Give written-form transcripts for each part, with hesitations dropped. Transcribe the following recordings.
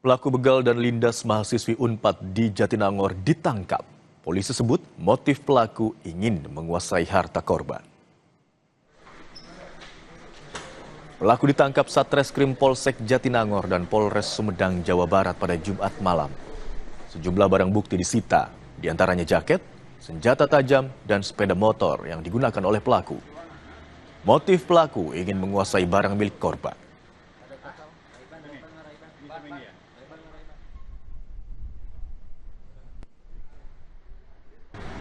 Pelaku begal dan lindas mahasiswi Unpad di Jatinangor ditangkap. Polisi sebut motif pelaku ingin menguasai harta korban. Pelaku ditangkap Satreskrim Polsek Jatinangor dan Polres Sumedang, Jawa Barat pada Jumat malam. Sejumlah barang bukti disita, diantaranya jaket, senjata tajam, dan sepeda motor yang digunakan oleh pelaku. Motif pelaku ingin menguasai barang milik korban.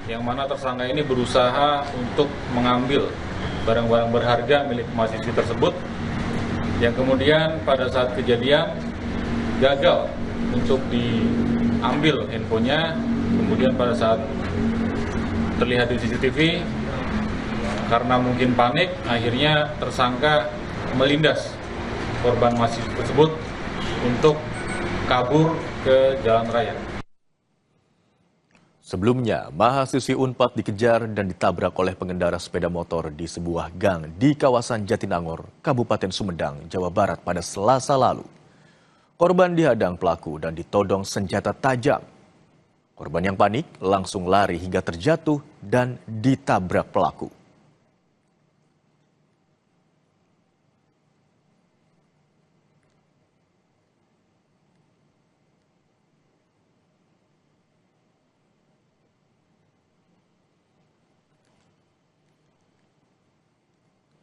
Yang mana tersangka ini berusaha untuk mengambil barang-barang berharga milik mahasiswi tersebut, yang kemudian pada saat kejadian gagal untuk diambil handphonenya. Kemudian pada saat terlihat di CCTV, karena mungkin panik, akhirnya tersangka melindas korban mahasiswi tersebut untuk kabur ke jalan raya. Sebelumnya, mahasiswi Unpad dikejar dan ditabrak oleh pengendara sepeda motor di sebuah gang di kawasan Jatinangor, Kabupaten Sumedang, Jawa Barat pada Selasa lalu. Korban dihadang pelaku dan ditodong senjata tajam. Korban yang panik langsung lari hingga terjatuh dan ditabrak pelaku.